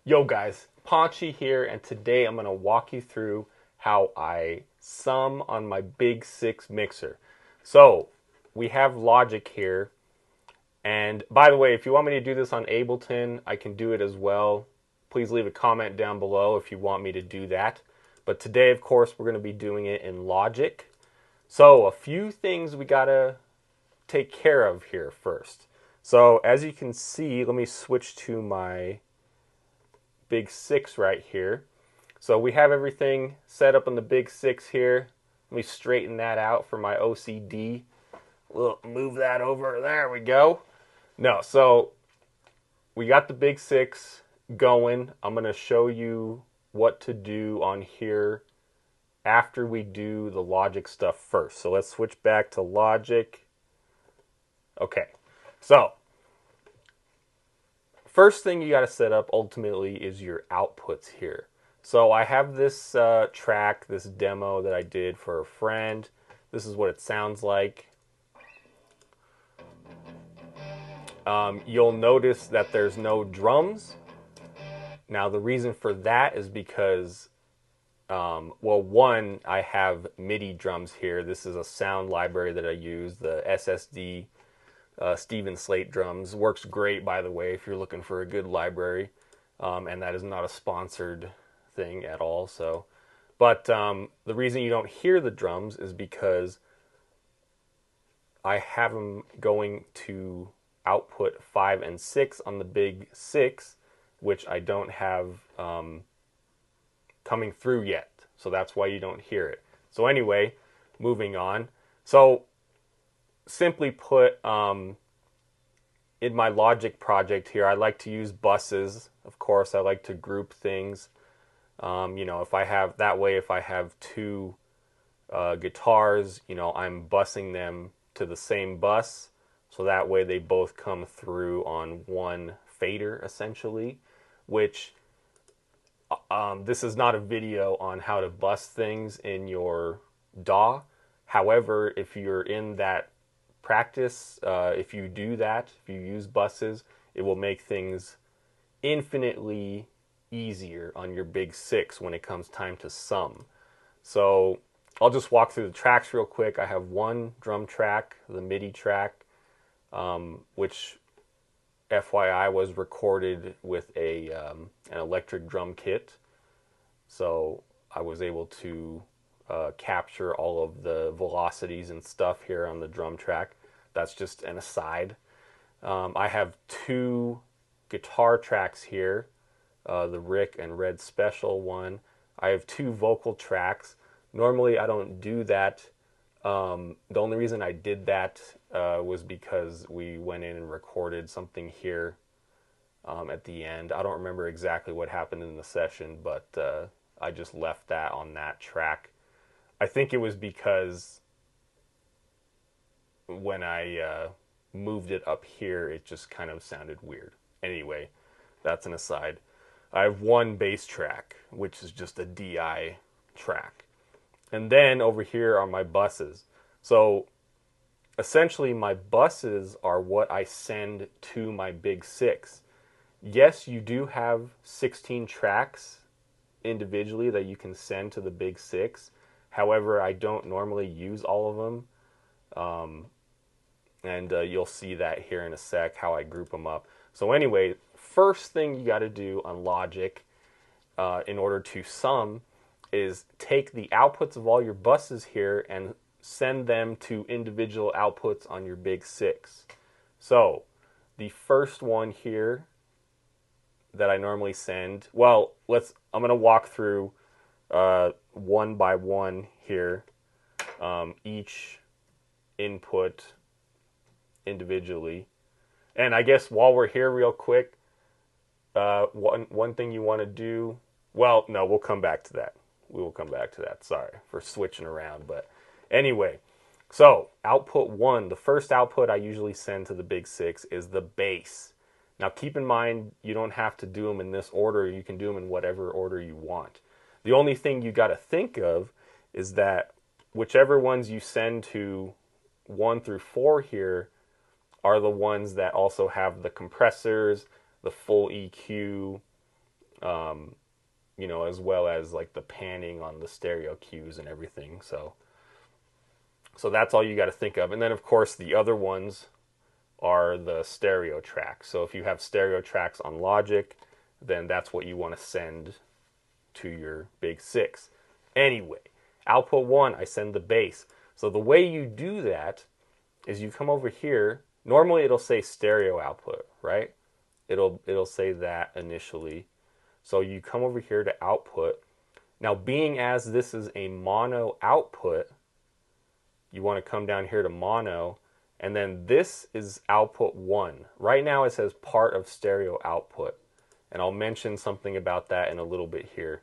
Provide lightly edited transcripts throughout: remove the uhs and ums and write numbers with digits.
Yo guys, Paunchy here, and today I'm going to walk you through how I sum on my Big 6 mixer. So, we have Logic here, and by the way, if you want me to do this on Ableton, I can do it as well. Please leave a comment down below if you want me to do that. But today, of course, we're going to be doing it in Logic. So, a few things we got to take care of here first. So, as you can see, let me switch to my Big 6 right here. So we have everything set up on the Big 6 here. Let me straighten that out for my OCD. We'll move that over. There we go. No, so we got the Big 6 going. I'm going to show you what to do on here after we do the Logic stuff first. So let's switch back to Logic. Okay, so first thing you got to set up ultimately is your outputs here. So I have this track, this demo that I did for a friend. This is what it sounds like. You'll notice that there's no drums. Now the reason for that is because, well, one, I have MIDI drums here. This is a sound library that I use, the SSD Steven Slate drums. Works great, by the way, if you're looking for a good library. And that is not a sponsored thing at all. So, but the reason you don't hear the drums is because I have them going to output 5 and 6 on the Big 6, which I don't have coming through yet. So that's why you don't hear it. So anyway, moving on. So simply put, in my Logic project here, I like to use buses. Of course, I like to group things. You know, if I have that way, if I have two guitars, you know, I'm busing them to the same bus, so that way they both come through on one fader, essentially. Which this is not a video on how to bus things in your DAW. However, if you're in that practice, if you do that, if you use buses, it will make things infinitely easier on your Big 6 when it comes time to sum. So I'll just walk through the tracks real quick. I have one drum track, the MIDI track, which FYI was recorded with an electric drum kit. So I was able to capture all of the velocities and stuff here on the drum track. That's just an aside. I have two guitar tracks here, the Rick and Red Special one. I have two vocal tracks. Normally I don't do that. The only reason I did that was because we went in and recorded something here at the end. I don't remember exactly what happened in the session, but I just left that on that track. I think it was because when I moved it up here, it just kind of sounded weird. Anyway, that's an aside. I have one bass track, which is just a DI track. And then over here are my buses. So essentially my buses are what I send to my Big 6. Yes, you do have 16 tracks individually that you can send to the Big 6. However, I don't normally use all of them. And you'll see that here in a sec, how I group them up. So anyway, first thing you got to do on Logic in order to sum is take the outputs of all your buses here and send them to individual outputs on your Big 6. So the first one here that I normally send, well, I'm going to walk through one by one here, each input individually. And I guess while we're here real quick, one thing you want to do, well, no, we'll come back to that. We will come back to that. Sorry for switching around. But anyway, so output 1, the first output I usually send to the Big 6 is the bass. Now keep in mind, you don't have to do them in this order. You can do them in whatever order you want. The only thing you got to think of is that whichever ones you send to 1 through 4 here are the ones that also have the compressors, the full EQ, you know, as well as like the panning on the stereo cues and everything. So that's all you got to think of. And then of course the other ones are the stereo tracks. So if you have stereo tracks on Logic, then that's what you want to send to your Big 6. Anyway, output 1, I send the bass. So the way you do that is you come over here. Normally it'll say stereo output, right? It'll say that initially. So you come over here to output. Now, being as this is a mono output, you want to come down here to mono, and then this is output 1. Right now it says part of stereo output, and I'll mention something about that in a little bit here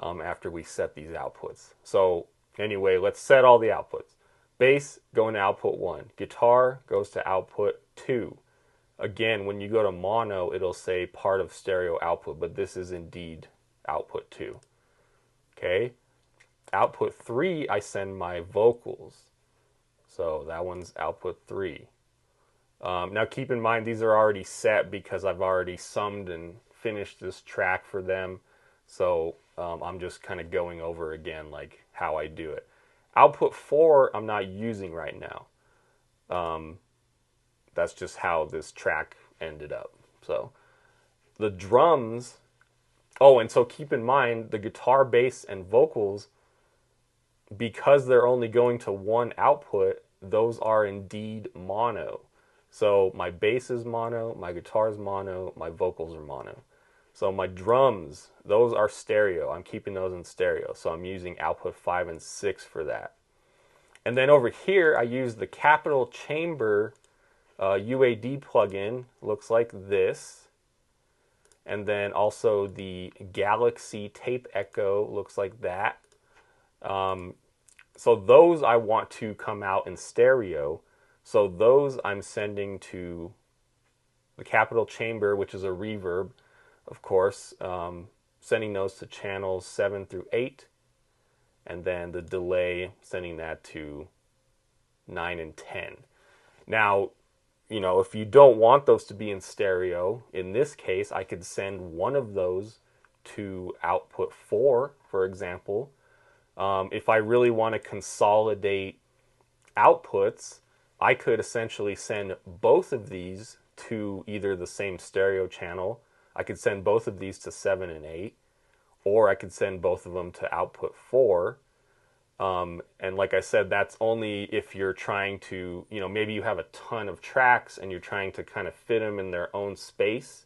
after we set these outputs. So anyway, let's set all the outputs. Bass going to output 1. Guitar goes to output 2. Again, when you go to mono, it'll say part of stereo output, but this is indeed output 2. Okay? Output 3, I send my vocals. So that one's output 3. Now keep in mind, these are already set because I've already summed and finished this track for them. So I'm just kind of going over again like how I do it. Output 4, I'm not using right now. That's just how this track ended up. So the drums, oh, and so keep in mind the guitar, bass, and vocals, because they're only going to one output, those are indeed mono. So my bass is mono, my guitar is mono, my vocals are mono. So my drums, those are stereo. I'm keeping those in stereo. So I'm using output 5 and 6 for that. And then over here, I use the Capital Chamber UAD plugin. Looks like this. And then also the Galaxy Tape Echo looks like that. So those I want to come out in stereo. So those I'm sending to the Capital Chamber, which is a reverb, of course, sending those to channels 7 through 8. And then the delay, sending that to 9 and 10. Now, you know, if you don't want those to be in stereo, in this case, I could send one of those to output 4, for example. If I really want to consolidate outputs, I could essentially send both of these to either the same stereo channel. I could send both of these to 7 and 8, or I could send both of them to output 4. And like I said, that's only if you're trying to, you know, maybe you have a ton of tracks and you're trying to kind of fit them in their own space.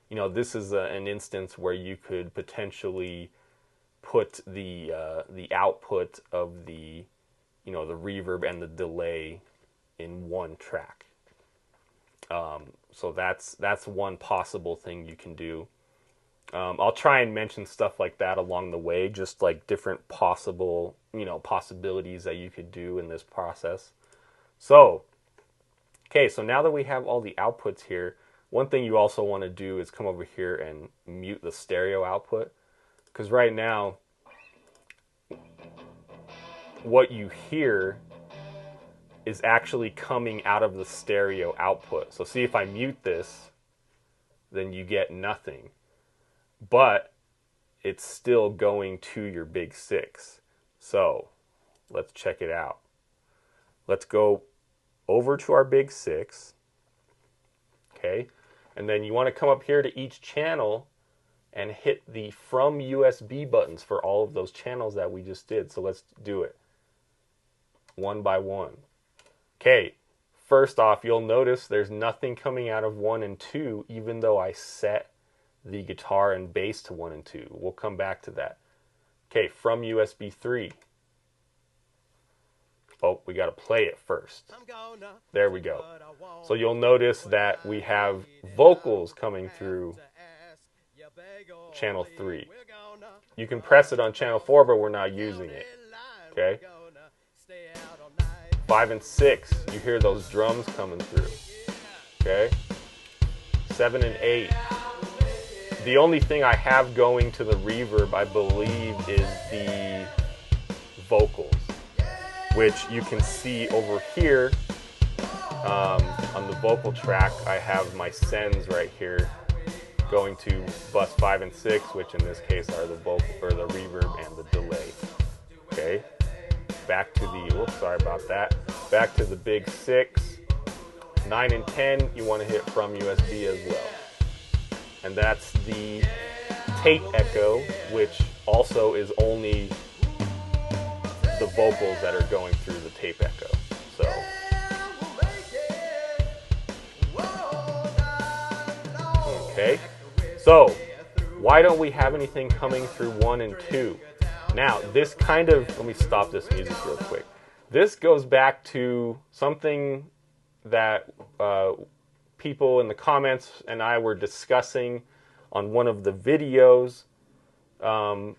You know, this is an instance where you could potentially put the output of the, you know, the reverb and the delay in one track. So that's one possible thing you can do. I'll try and mention stuff like that along the way, just like different possible, you know, possibilities that you could do in this process. So, okay, so now that we have all the outputs here, one thing you also want to do is come over here and mute the stereo output. Because right now, what you hear is actually coming out of the stereo output. So see, if I mute this, then you get nothing. But it's still going to your Big 6. So let's check it out. Let's go over to our Big 6. Okay. And then you want to come up here to each channel and hit the From USB buttons for all of those channels that we just did. So let's do it one by one. Okay. First off, you'll notice there's nothing coming out of 1 and 2, even though I set the guitar and bass to 1 and 2. We'll come back to that. Okay, from USB 3. Oh, we got to play it first. There we go. So you'll notice that we have vocals coming through channel 3. You can press it on channel 4, but we're not using it. Okay? 5 and 6, you hear those drums coming through. Okay? 7 and 8. The only thing I have going to the reverb, I believe, is the vocals, which you can see over here on the vocal track. I have my sends right here, going to bus 5 and 6, which in this case are the vocal or the reverb and the delay. Okay, back to the, whoops, sorry about that. Back to the big 6, 9 and 10. You want to hit from USB as well, and that's the tape echo, which also is only the vocals that are going through the tape echo. So. Okay, so why don't we have anything coming through 1 and 2? Now, this kind of, let me stop this music real quick. This goes back to something that people in the comments and I were discussing on one of the videos. The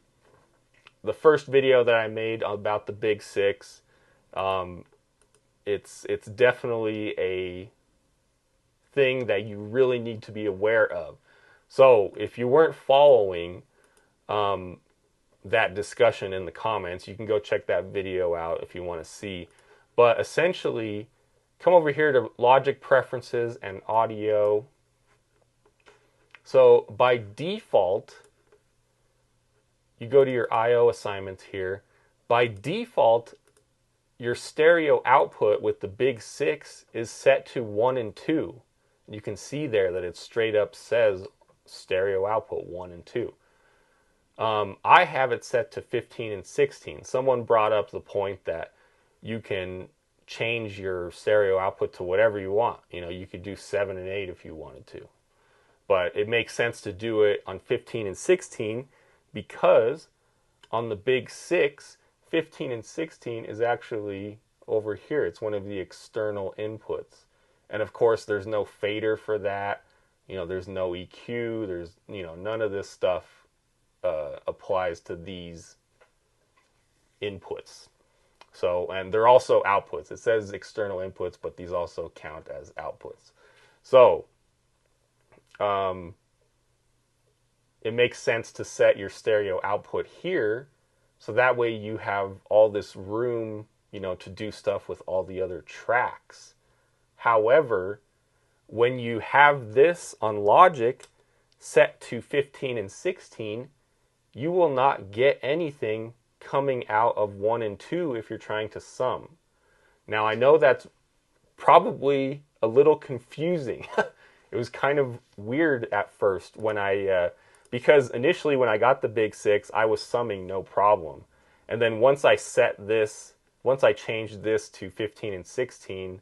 first video that I made about the Big 6, it's definitely a thing that you really need to be aware of. So if you weren't following that discussion in the comments, you can go check that video out if you want to see. But essentially, come over here to Logic Preferences and Audio. So by default, you go to your I/O assignments here. By default, your stereo output with the Big 6 is set to 1 and 2. You can see there that it straight up says stereo output 1 and 2. I have it set to 15 and 16. Someone brought up the point that you can change your stereo output to whatever you want. You know, you could do 7 and 8 if you wanted to. But it makes sense to do it on 15 and 16 because on the Big 6, 15 and 16 is actually over here. It's one of the external inputs. And of course, there's no fader for that. You know, there's no EQ. There's, you know, none of this stuff applies to these inputs. So, and they're also outputs. It says external inputs, but these also count as outputs. So, it makes sense to set your stereo output here, so that way you have all this room, you know, to do stuff with all the other tracks. However, when you have this on Logic set to 15 and 16, you will not get anything coming out of 1 and 2 if you're trying to sum. Now, I know that's probably a little confusing. It was kind of weird at first when because initially when I got the Big 6, I was summing no problem. And then once I changed this to 15 and 16,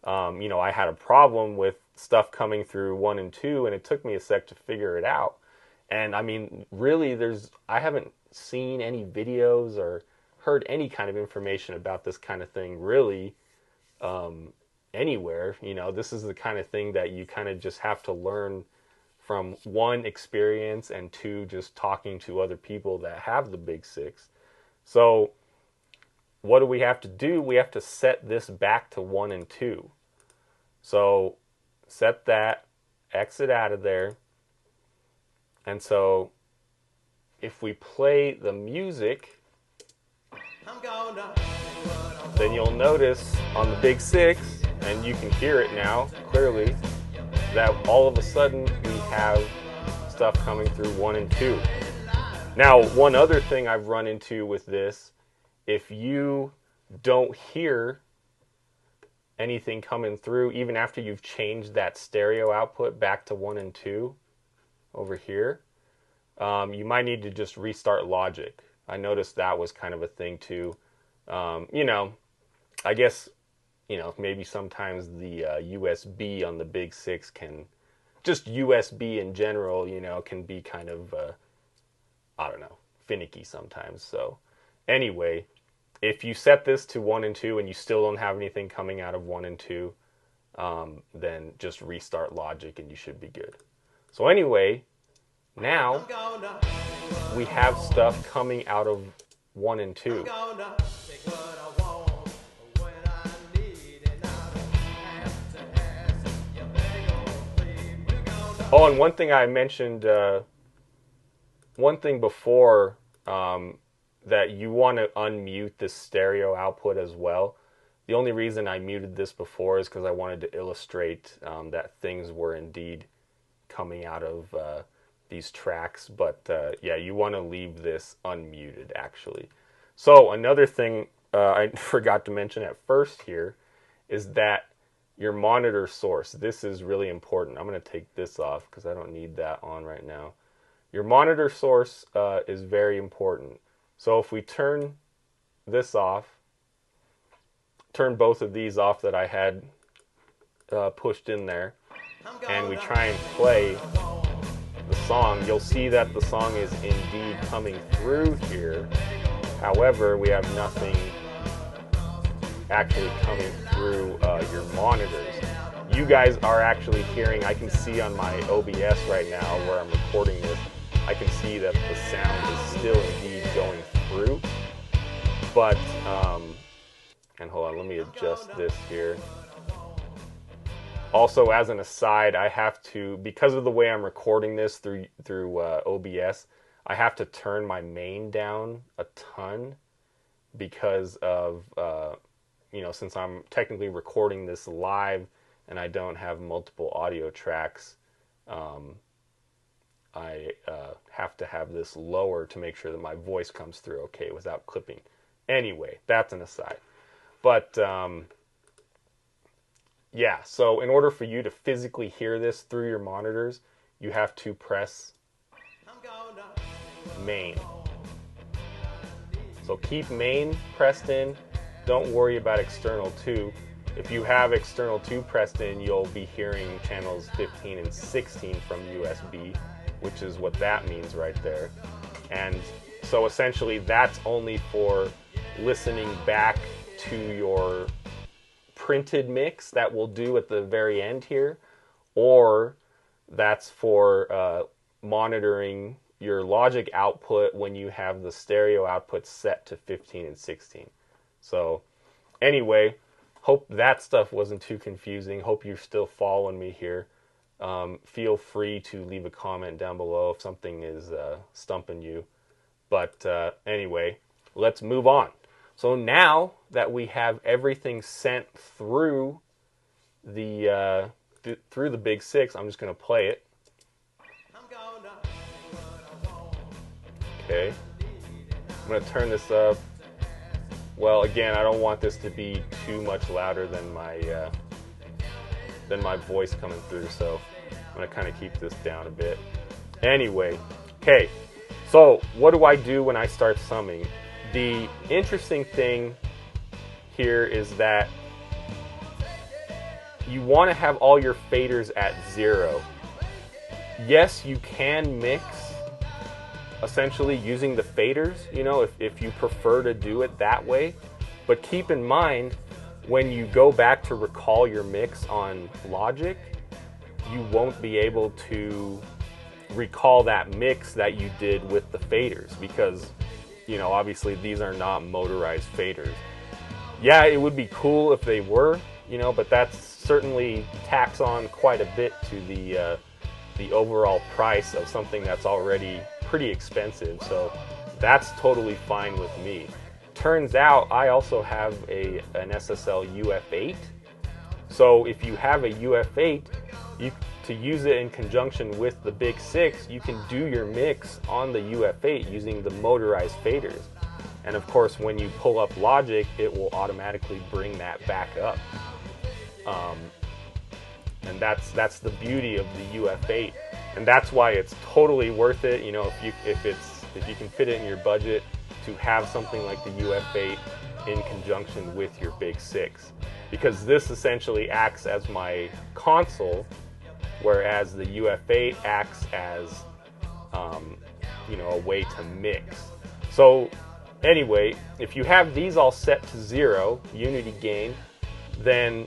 you know, I had a problem with stuff coming through 1 and 2, and it took me a sec to figure it out. And I mean, really, I haven't seen any videos or heard any kind of information about this kind of thing really anywhere. You know, this is the kind of thing that you kind of just have to learn from, 1, experience, and 2, just talking to other people that have the Big 6. So what do we have to do? We have to set this back to 1 and 2. So set that, exit out of there. And so if we play the music, then you'll notice on the Big 6, and you can hear it now clearly, that all of a sudden we have stuff coming through 1 and 2. Now, one other thing I've run into with this, if you don't hear anything coming through, even after you've changed that stereo output back to 1 and 2 over here, you might need to just restart Logic. I noticed that was kind of a thing too. You know, I guess, you know, maybe sometimes the USB on the Big 6 can, just USB in general, you know, can be kind of, I don't know, finicky sometimes. So anyway, if you set this to 1 and 2 and you still don't have anything coming out of 1 and 2, then just restart Logic and you should be good. So anyway, now we have stuff coming out of 1 and 2. Oh, and one thing I mentioned, one thing before, that you want to unmute this stereo output as well. The only reason I muted this before is because I wanted to illustrate that things were indeed coming out of these tracks, but yeah, you want to leave this unmuted actually. So another thing I forgot to mention at first here is that your monitor source, this is really important. I'm going to take this off because I don't need that on right now. Your monitor source is very important. So if we turn this off, turn both of these off that I had pushed in there, and we try and play the song, you'll see that the song is indeed coming through here. However, we have nothing actually coming through your monitors. You guys are actually hearing, I can see on my OBS right now where I'm recording this, I can see that the sound is still indeed going through. But, and hold on, let me adjust this here. Also, as an aside, I have to, because of the way I'm recording this through OBS, I have to turn my main down a ton because of, you know, since I'm technically recording this live and I don't have multiple audio tracks, I have to have this lower to make sure that my voice comes through okay without clipping. Anyway, that's an aside. But, yeah, so in order for you to physically hear this through your monitors, you have to press main. So keep main pressed in. Don't worry about external 2. If you have external 2 pressed in, you'll be hearing channels 15 and 16 from USB, which is what that means right there. And so essentially that's only for listening back to your printed mix that we'll do at the very end here, or that's for monitoring your Logic output when you have the stereo output set to 15 and 16. So anyway, hope that stuff wasn't too confusing. Hope you're still following me here. Feel free to leave a comment down below if something is stumping you. But anyway, let's move on. So now that we have everything sent through the Big 6, I'm just going to play it. Okay. I'm going to turn this up. Well, again, I don't want this to be too much louder than my voice coming through, so I'm going to kind of keep this down a bit. Anyway, okay. So what do I do when I start summing? The interesting thing here is that you want to have all your faders at 0. Yes, you can mix essentially using the faders, you know, if you prefer to do it that way. But keep in mind, when you go back to recall your mix on Logic, you won't be able to recall that mix that you did with the faders because, you know, obviously these are not motorized faders. Yeah, it would be cool if they were, you know, but that's certainly tax on quite a bit to the overall price of something that's already pretty expensive. So that's totally fine with me. Turns out I also have an SSL UF8. So if you have a UF8, to use it in conjunction with the Big 6, you can do your mix on the UF8 using the motorized faders. And of course, when you pull up Logic, it will automatically bring that back up. And that's the beauty of the UF8, and that's why it's totally worth it. You know, if you can fit it in your budget to have something like the UF8 in conjunction with your Big 6, because this essentially acts as my console, whereas the UF8 acts as you know, a way to mix. So anyway, if you have these all set to 0 unity gain, then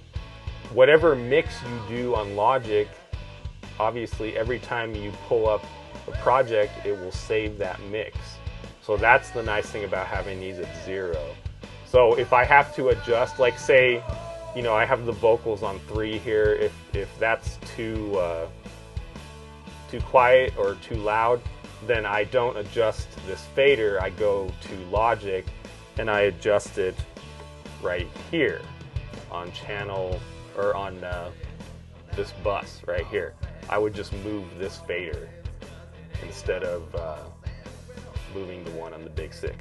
whatever mix you do on Logic, obviously every time you pull up a project, it will save that mix. So that's the nice thing about having these at 0. So if I have to adjust, like say, you know, I have the vocals on 3 here, if that's too quiet or too loud, then I don't adjust this fader. I go to Logic and I adjust it right here on channel, or on this bus right here. I would just move this fader instead of moving the one on the Big 6.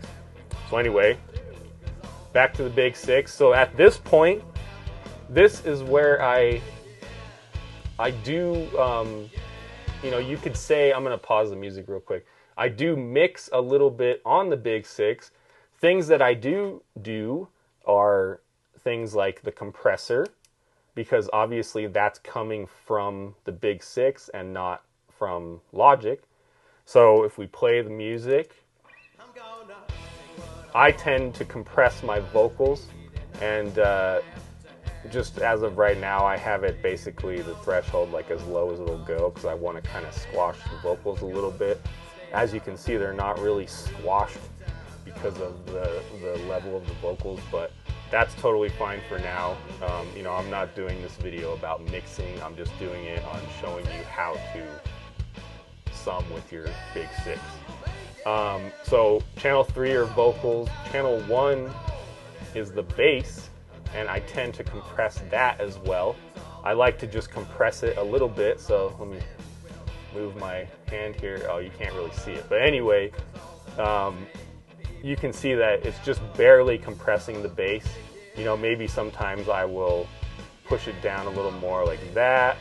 So anyway, back to the Big 6. So at this point, this is where I do, you know, you could say, I'm going to pause the music real quick. I do mix a little bit on the Big 6. Things that I do are things like the compressor, because obviously that's coming from the Big 6 and not from Logic. So if we play the music, I tend to compress my vocals, and just as of right now, I have it basically the threshold like as low as it'll go, because I want to kind of squash the vocals a little bit. As you can see, they're not really squashed because of the level of the vocals, but that's totally fine for now. You know, I'm not doing this video about mixing. I'm just doing it on showing you how to sum with your Big 6. So channel 3 are vocals. Channel 1 is the bass, and I tend to compress that as well. I like to just compress it a little bit, so let me move my hand here. Oh, you can't really see it, but anyway, you can see that it's just barely compressing the bass. You know, maybe sometimes I will push it down a little more like that.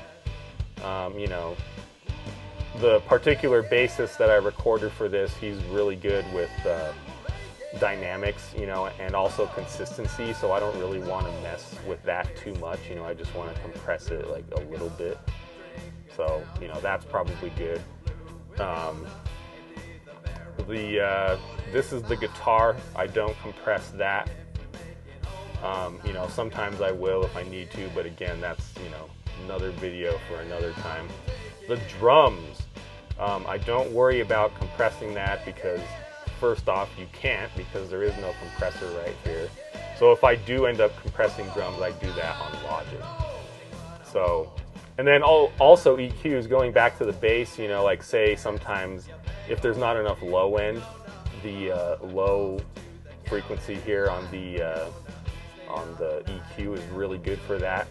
You know, the particular bassist that I recorded for this, he's really good with dynamics, you know, and also consistency, so I don't really want to mess with that too much. You know, I just want to compress it like a little bit. So, you know, that's probably good. This is the guitar. I don't compress that. You know, sometimes I will if I need to, but again, that's, you know, another video for another time. The drums, I don't worry about compressing that, because first off, you can't, because there is no compressor right here. So if I do end up compressing drums, I do that on Logic. So, and then also EQs, going back to the bass, you know, like say sometimes if there's not enough low end, the low frequency here on the EQ is really good for that.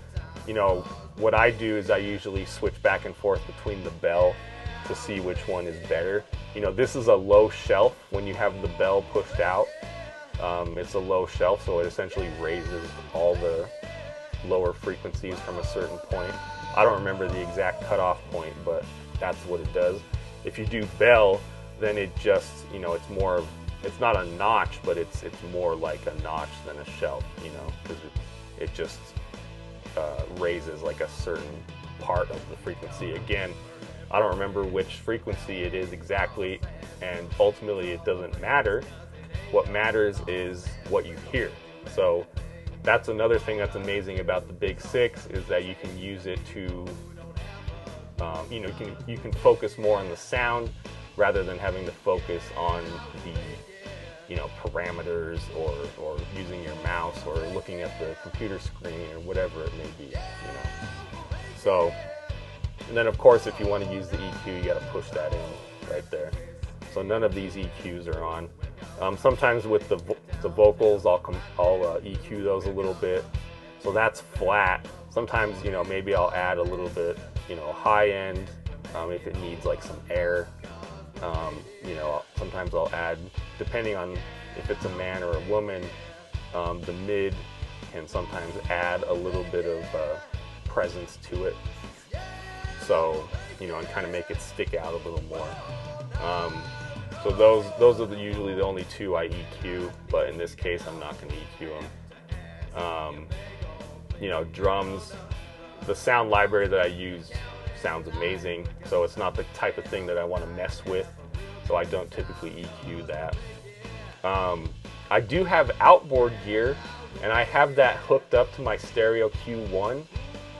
You know, what I do is I usually switch back and forth between the bell to see which one is better. You know, this is a low shelf. When you have the bell pushed out, it's a low shelf, so it essentially raises all the lower frequencies from a certain point. I don't remember the exact cutoff point, but that's what it does. If you do bell, then it just, you know, it's more of, it's not a notch, but it's more like a notch than a shelf, you know, because it just raises like a certain part of the frequency. Again, I don't remember which frequency it is exactly, and ultimately it doesn't matter. What matters is what you hear. So that's another thing that's amazing about the Big 6, is that you can use it to, you know, you can focus more on the sound rather than having to focus on the, you know, parameters or using your mouse or looking at the computer screen or whatever it may be, you know. So, and then of course, if you want to use the EQ, you got to push that in right there. So none of these EQs are on. Sometimes with the vocals, I'll EQ those a little bit. So that's flat. Sometimes, you know, maybe I'll add a little bit, you know, high end if it needs like some air. You know, sometimes I'll add, depending on if it's a man or a woman, the mid can sometimes add a little bit of presence to it. So, you know, and kind of make it stick out a little more. So those are usually the only two I EQ, but in this case, I'm not going to EQ them. You know, drums, the sound library that I use sounds amazing, so it's not the type of thing that I want to mess with, so I don't typically EQ that. I do have outboard gear, and I have that hooked up to my stereo Q1,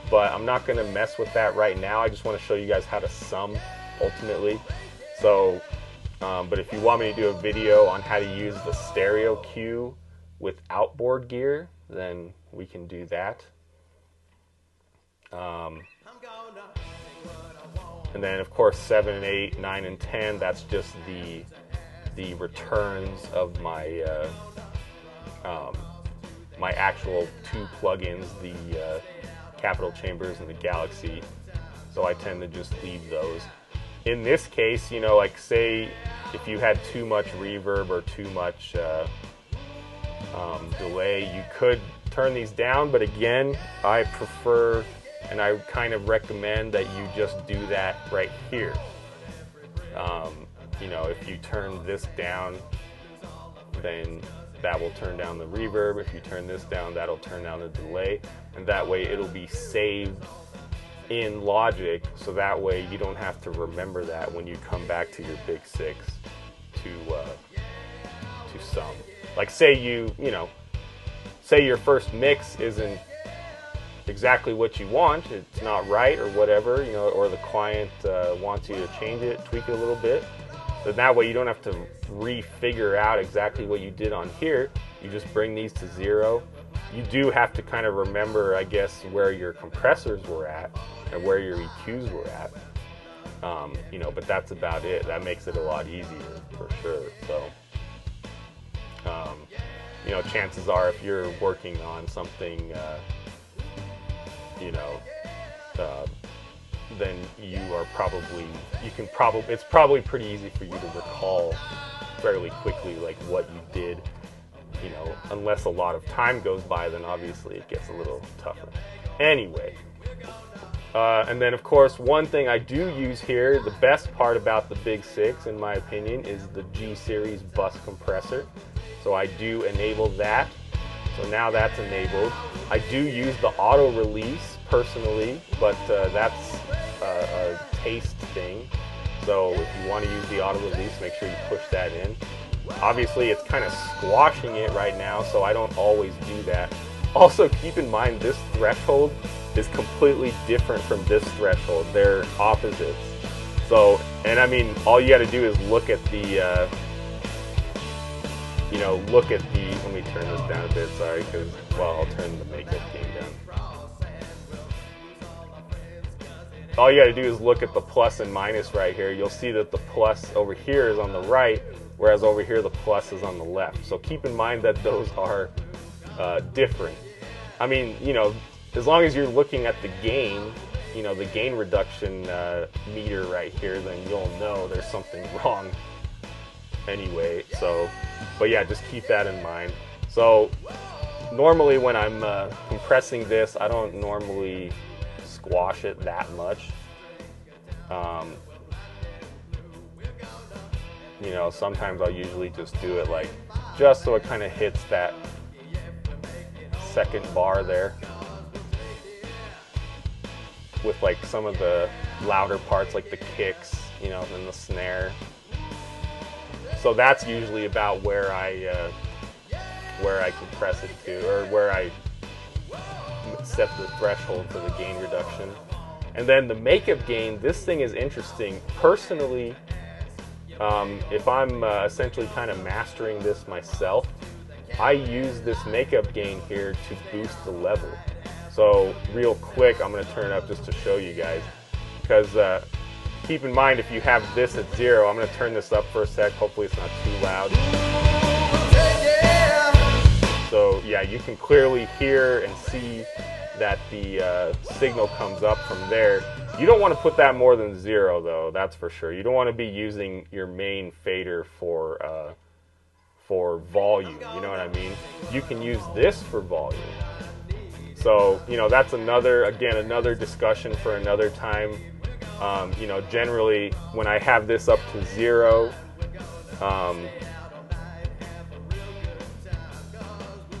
but I'm not going to mess with that right now. I just want to show you guys how to sum ultimately. So, but if you want me to do a video on how to use the stereo Q with outboard gear, then we can do that. And then of course 7 and 8, 9 and 10, that's just the returns of my my actual two plugins, the Capital Chambers and the Galaxy. so I tend to just leave those. In this case, you know, like say if you had too much reverb or too much delay, you could turn these down, but again, I prefer and I kind of recommend that you just do that right here. You know, if you turn this down, then that will turn down the reverb. If you turn this down, that'll turn down the delay, and that way it'll be saved in Logic, so that way you don't have to remember that when you come back to your Big 6 to sum. Like say you know, say your first mix isn't exactly what you want, it's not right or whatever, you know, or the client wants you to change it, tweak it a little bit. Then that way you don't have to refigure out exactly what you did on here. You just bring these to 0. You do have to kind of remember, I guess, where your compressors were at and where your EQs were at. You know, but that's about it. That makes it a lot easier for sure. So, you know, chances are if you're working on something, you know, then you are probably, it's probably pretty easy for you to recall fairly quickly like what you did, you know, unless a lot of time goes by, then obviously it gets a little tougher. Anyway, and then of course one thing I do use here, the best part about the Big 6 in my opinion, is the G series bus compressor. So I do enable that. So now that's enabled. I do use the auto release personally, but that's a taste thing. So if you want to use the auto release, make sure you push that in. Obviously it's kind of squashing it right now, so I don't always do that. Also keep in mind this threshold is completely different from this threshold. They're opposites. So, and I mean, all you got to do is look at the you know, look at the, let me turn this down a bit, sorry, because, well, I'll turn the makeup game down. All you gotta do is look at the plus and minus right here. You'll see that the plus over here is on the right, whereas over here the plus is on the left. So keep in mind that those are different. I mean, you know, as long as you're looking at the gain, you know, the gain reduction meter right here, then you'll know there's something wrong anyway. So, but yeah, just keep that in mind. So normally when I'm compressing this, I don't normally squash it that much. You know, sometimes I'll usually just do it like just so it kind of hits that second bar there with like some of the louder parts like the kicks, you know, and the snare. So that's usually about where I compress it to, or where I set the threshold for the gain reduction. And then the makeup gain, this thing is interesting. Personally, if I'm essentially kind of mastering this myself, I use this makeup gain here to boost the level. So real quick, I'm going to turn it up just to show you guys, because keep in mind if you have this at 0, I'm going to turn this up for a sec, hopefully it's not too loud. So yeah, you can clearly hear and see that the signal comes up from there. You don't want to put that more than 0 though, that's for sure. You don't want to be using your main fader for volume, you know what I mean? You can use this for volume. So, you know, that's another discussion for another time. You know, generally when I have this up to 0,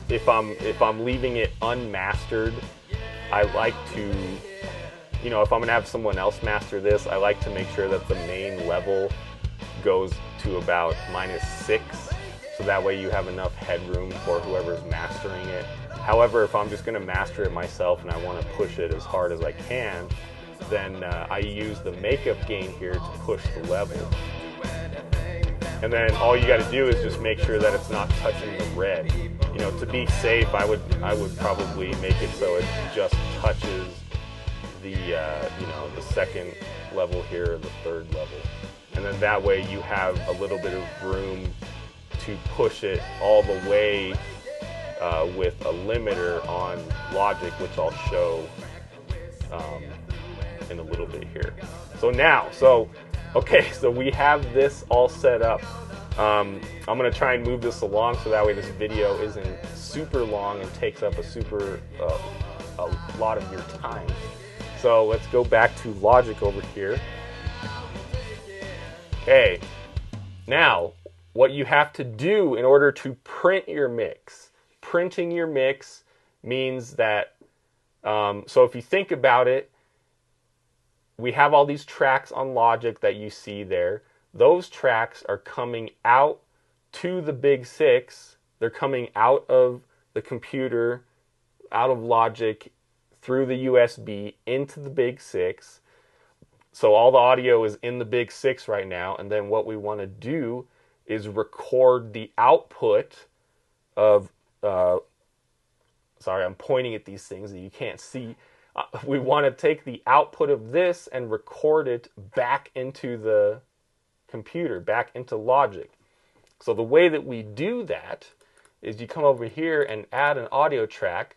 if I'm leaving it unmastered, I like to, you know, if I'm gonna have someone else master this, I like to make sure that the main level goes to about -6, so that way you have enough headroom for whoever's mastering it. However, if I'm just gonna master it myself and I want to push it as hard as I can, then I use the makeup gain here to push the level. And then all you got to do is just make sure that it's not touching the red. You know, to be safe, I would probably make it so it just touches the you know, the second level here or the third level. And then that way you have a little bit of room to push it all the way with a limiter on Logic, which I'll show in a little bit here. Okay, so we have this all set up. I'm going to try and move this along so that way this video isn't super long and takes up a lot of your time. So let's go back to Logic over here. Okay, now what you have to do in order to print your mix. Printing your mix means that, so if you think about it, we have all these tracks on Logic that you see there. Those tracks are coming out to the Big 6. They're coming out of the computer, out of Logic, through the USB into the Big 6. So all the audio is in the Big 6 right now, and then what we want to do is record the output of, sorry, I'm pointing at these things that you can't see. We want to take the output of this and record it back into the computer, back into Logic. So the way that we do that is you come over here and add an audio track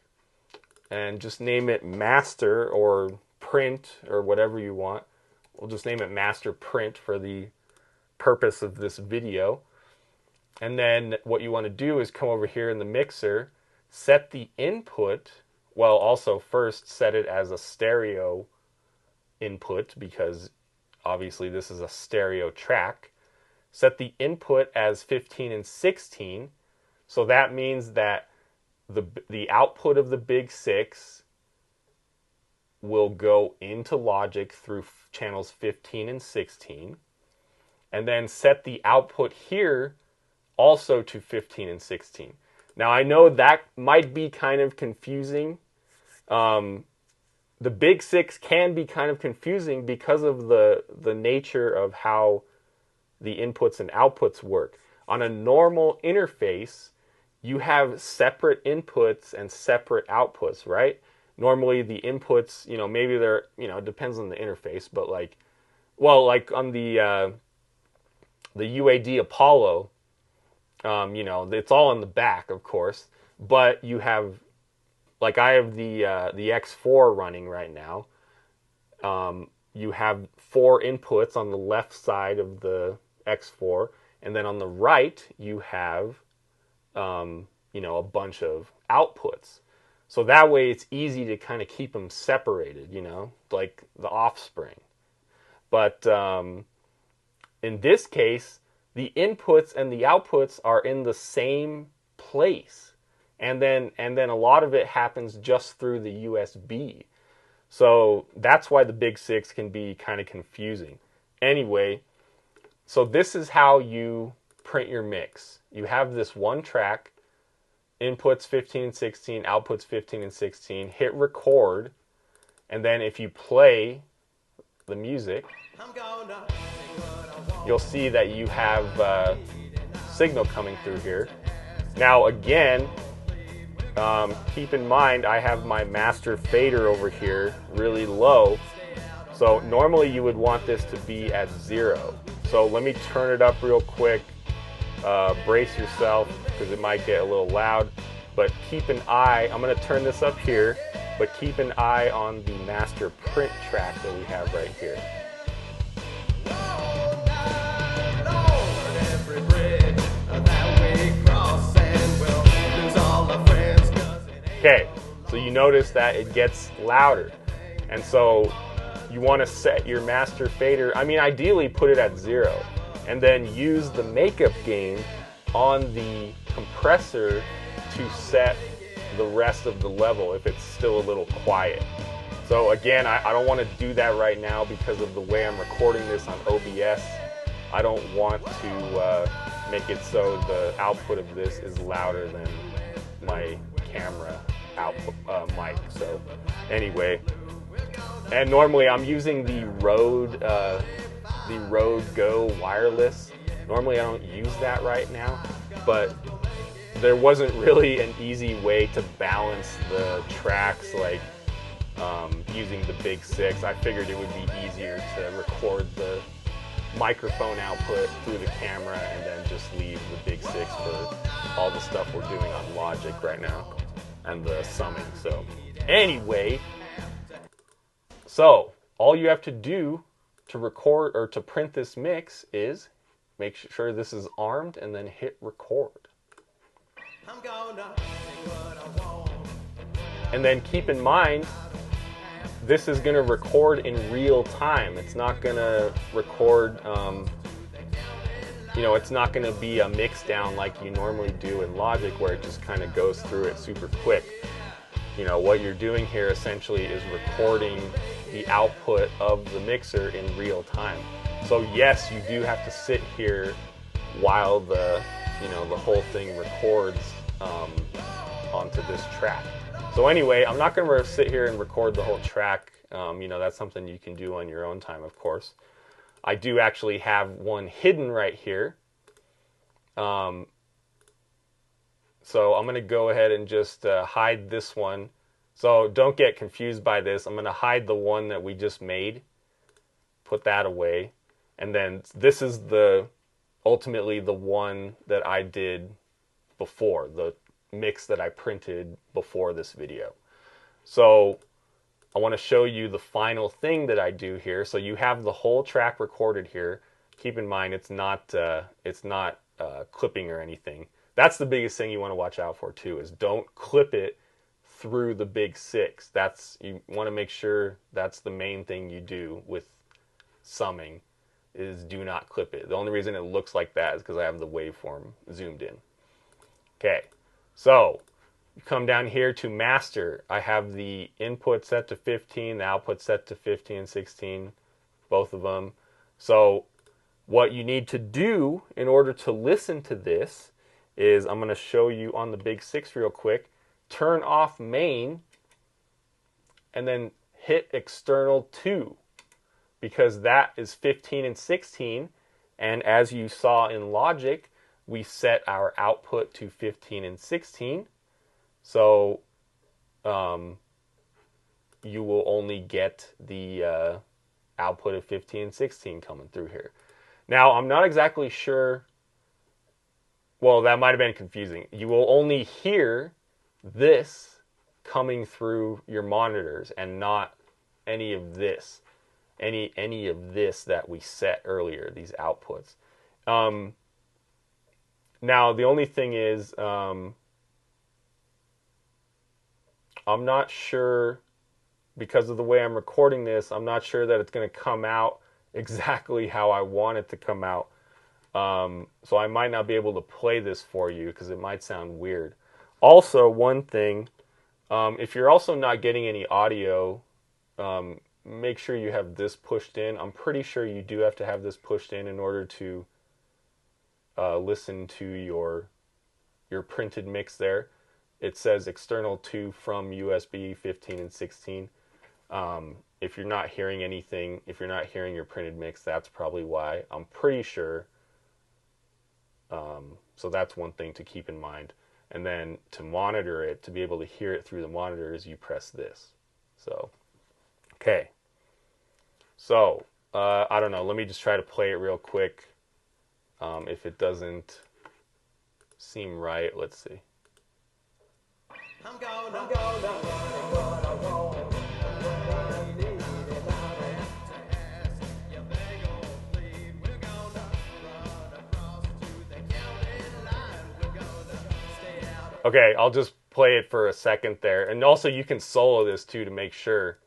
and just name it master or print or whatever you want. We'll just name it master print for the purpose of this video. And then what you want to do is come over here in the mixer, set the input, well, also first set it as a stereo input because obviously this is a stereo track. Set the input as 15 and 16. So that means that the output of the Big 6 will go into Logic through channels 15 and 16. And then set the output here also to 15 and 16. Now I know that might be kind of confusing. The Big 6 can be kind of confusing because of the nature of how the inputs and outputs work. On a normal interface, you have separate inputs and separate outputs, right? Normally the inputs, maybe they're, it depends on the interface, but like on the UAD Apollo, it's all in the back, of course, but you have, like I have the X4 running right now. You have 4 inputs on the left side of the X4, and then on the right you have a bunch of outputs. So that way it's easy to kind of keep them separated, like the offspring. But in this case, the inputs and the outputs are in the same place. And then a lot of it happens just through the USB. So that's why the Big 6 can be kind of confusing. Anyway, so this is how you print your mix. You have this one track, inputs 15 and 16, outputs 15 and 16, hit record, and then if you play the music, you'll see that you have signal coming through here. Now again, keep in mind I have my master fader over here really low, so normally you would want this to be at 0. So let me turn it up real quick. Brace yourself because it might get a little loud, but keep an eye. I'm going to turn this up here, but keep an eye on the master print track that we have right here. Okay, so you notice that it gets louder, and so you want to set your master fader, ideally put it at 0, and then use the makeup gain on the compressor to set the rest of the level if it's still a little quiet. So again, I don't want to do that right now because of the way I'm recording this on OBS. I don't want to make it so the output of this is louder than my camera output mic. So anyway, and normally I'm using the Rode Go wireless. Normally I don't use that right now, but there wasn't really an easy way to balance the tracks like using the Big 6. I figured it would be easier to record the microphone output through the camera and then just leave the Big 6 for all the stuff we're doing on Logic right now and the summing. So anyway, so all you have to do to record or to print this mix is make sure this is armed and then hit record. And then keep in mind, this is going to record in real time. It's not going to record, it's not going to be a mix down like you normally do in Logic where it just kind of goes through it super quick. What you're doing here essentially is recording the output of the mixer in real time. So yes, you do have to sit here while the whole thing records onto this track. So anyway, I'm not going to sit here and record the whole track. That's something you can do on your own time, of course. I do actually have one hidden right here. So I'm going to go ahead and just hide this one. So don't get confused by this. I'm going to hide the one that we just made. Put that away. And then this is ultimately the one that I did before, the mix that I printed before this video. So I want to show you the final thing that I do here. So you have the whole track recorded here. Keep in mind it's not clipping or anything. That's the biggest thing you want to watch out for too, is don't clip it through the big six. You want to make sure that's the main thing you do with summing, is do not clip it. The only reason it looks like that is because I have the waveform zoomed in. Okay, so you come down here to master. I have the input set to 15, the output set to 15 and 16, both of them. So what you need to do in order to listen to this is, I'm going to show you on the big six real quick. Turn off main and then hit external 2, because that is 15 and 16, and as you saw in Logic, we set our output to 15 and 16, so you will only get the output of 15 and 16 coming through here. Now, I'm not exactly sure, well, that might have been confusing. You will only hear this coming through your monitors and not any of this. Any of this that we set earlier, these outputs. Now, the only thing is, I'm not sure, because of the way I'm recording this, I'm not sure that it's going to come out exactly how I want it to come out. So I might not be able to play this for you because it might sound weird. Also, one thing, if you're also not getting any audio, make sure you have this pushed in. I'm pretty sure you do have to have this pushed in order to listen to your printed mix there. It says external 2 from USB 15 and 16. If you're not hearing anything, if you're not hearing your printed mix, that's probably why. I'm pretty sure. So that's one thing to keep in mind. And then to monitor it, to be able to hear it through the monitors, you press this. So, okay. So, I don't know. Let me just try to play it real quick. If it doesn't seem right, let's see. Okay, I'll just play it for a second there. And also you can solo this too to make sure.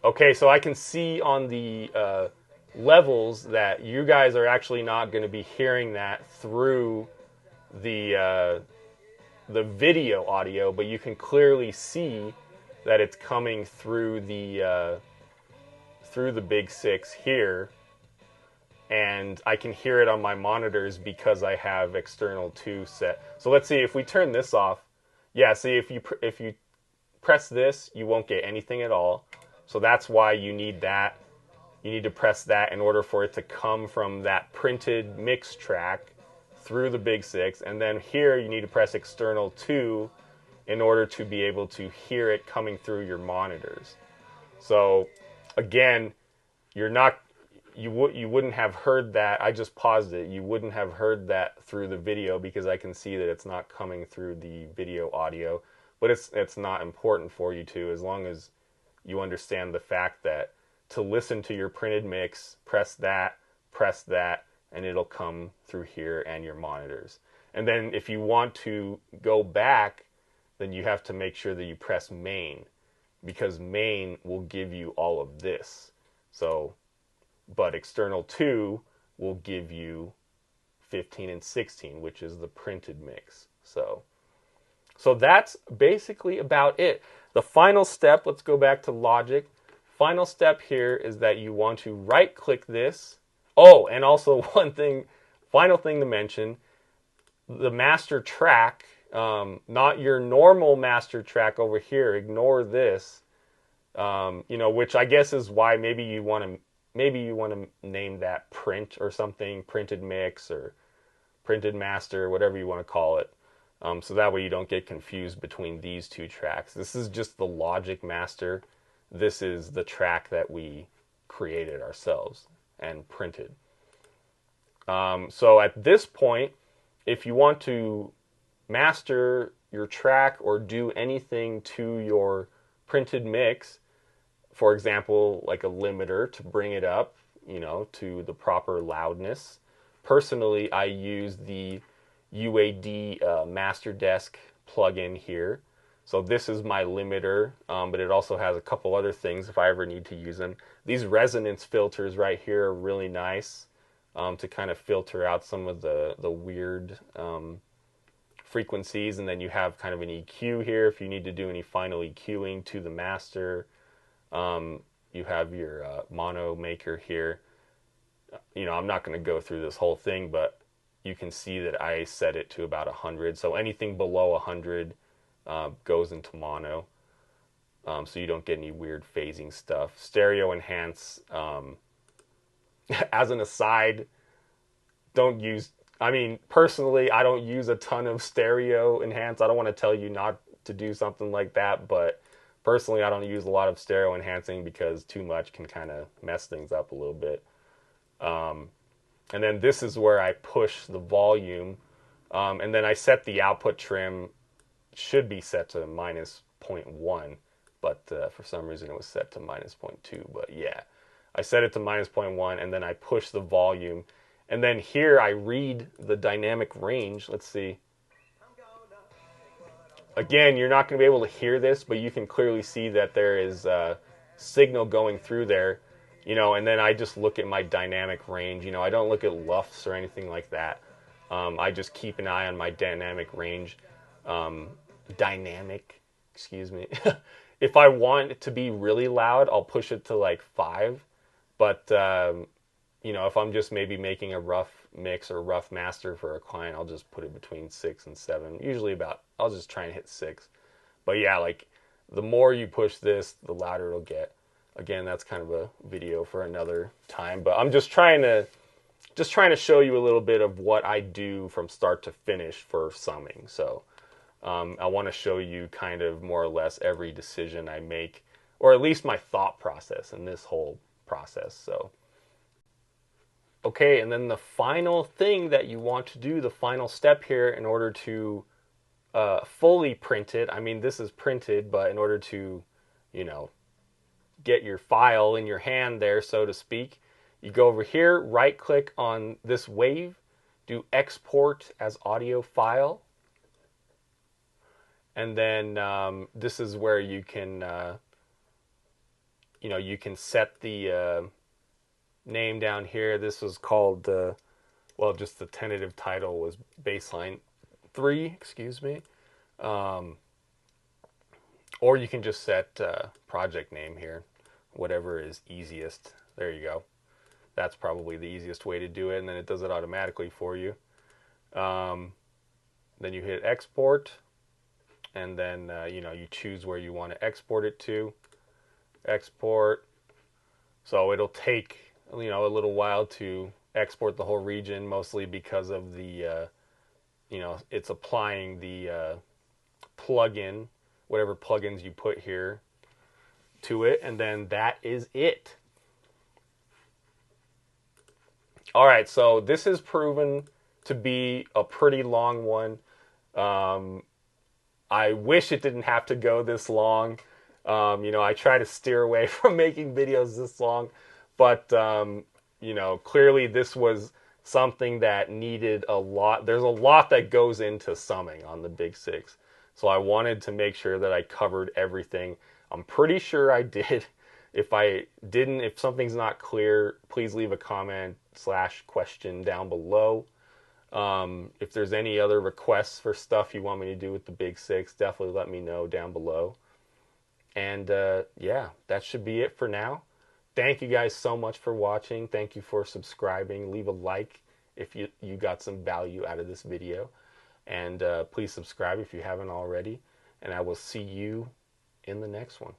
Okay, so I can see on the levels that you guys are actually not going to be hearing that through the video audio, but you can clearly see that it's coming through the big six here, and I can hear it on my monitors because I have external 2 set. So let's see if we turn this off. Yeah, see if you press this, you won't get anything at all. So that's why you need that. You need to press that in order for it to come from that printed mix track through the big six. And then here you need to press external 2 in order to be able to hear it coming through your monitors. So again, you're not you wouldn't have heard that. I just paused it. You wouldn't have heard that through the video because I can see that it's not coming through the video audio. But it's not important for you to, as long as you understand the fact that to listen to your printed mix, press that, and it'll come through here and your monitors. And then if you want to go back, then you have to make sure that you press main, because main will give you all of this. So, but external 2 will give you 15 and 16, which is the printed mix. So that's basically about it. The final step, let's go back to Logic. Final step here is that you want to right click this. Oh, and also final thing to mention, the master track, not your normal master track over here, ignore this, which I guess is why maybe you want to name that print or something, printed mix or printed master, whatever you want to call it. So that way you don't get confused between these two tracks. This is just the Logic master. This is the track that we created ourselves and printed. So at this point, if you want to master your track or do anything to your printed mix, for example, like a limiter to bring it up, to the proper loudness. Personally, I use the UAD Master Desk plugin here. So this is my limiter, but it also has a couple other things if I ever need to use them. These resonance filters right here are really nice to kind of filter out some of the weird frequencies. And then you have kind of an EQ here if you need to do any final EQing to the master. You have your mono maker here. I'm not going to go through this whole thing, but you can see that I set it to about 100. So anything below 100 goes into mono. So you don't get any weird phasing stuff. Stereo enhance, as an aside, personally, I don't use a ton of stereo enhance. I don't want to tell you not to do something like that, but personally, I don't use a lot of stereo enhancing because too much can kind of mess things up a little bit. And then this is where I push the volume. And then I set the output trim, should be set to -0.1, but for some reason it was set to -0.2. But yeah, I set it to -0.1, and then I push the volume. And then here I read the dynamic range. Let's see. Again, you're not going to be able to hear this, but you can clearly see that there is a signal going through there. And then I just look at my dynamic range. I don't look at LUFS or anything like that. I just keep an eye on my dynamic range. Excuse me. If I want it to be really loud, I'll push it to like 5. But, if I'm just maybe making a rough mix or rough master for a client, I'll just put it between 6 and 7. Usually I'll just try and hit 6. But yeah, like the more you push this, the louder it'll get. Again, that's kind of a video for another time, but I'm just trying to show you a little bit of what I do from start to finish for summing. So I want to show you kind of more or less every decision I make, or at least my thought process in this whole process. So okay, and then the final thing that you want to do, the final step here in order to fully print it. I mean, this is printed, but in order to, get your file in your hand there, so to speak, you go over here, right click on this wave, do export as audio file, and then this is where you can you can set the name down here. This was called just the tentative title was baseline 3, excuse me. Or you can just set project name here, whatever is easiest. There you go. That's probably the easiest way to do it, and then it does it automatically for you. Then you hit export, and then you choose where you want to export it to. Export. So it'll take a little while to export the whole region, mostly because of the it's applying the plugin, whatever plugins you put here to it, and then that is it. All right, so this has proven to be a pretty long one. Um, I wish it didn't have to go this long. I try to steer away from making videos this long, but clearly this was something that needed a lot. There's a lot that goes into summing on the Big Six, so I wanted to make sure that I covered everything. I'm pretty sure I did. If I didn't, if something's not clear, please leave a comment/question down below. If there's any other requests for stuff you want me to do with the Big Six, definitely let me know down below. And yeah, that should be it for now. Thank you guys so much for watching. Thank you for subscribing. Leave a like if you got some value out of this video. And please subscribe if you haven't already. And I will see you in the next one.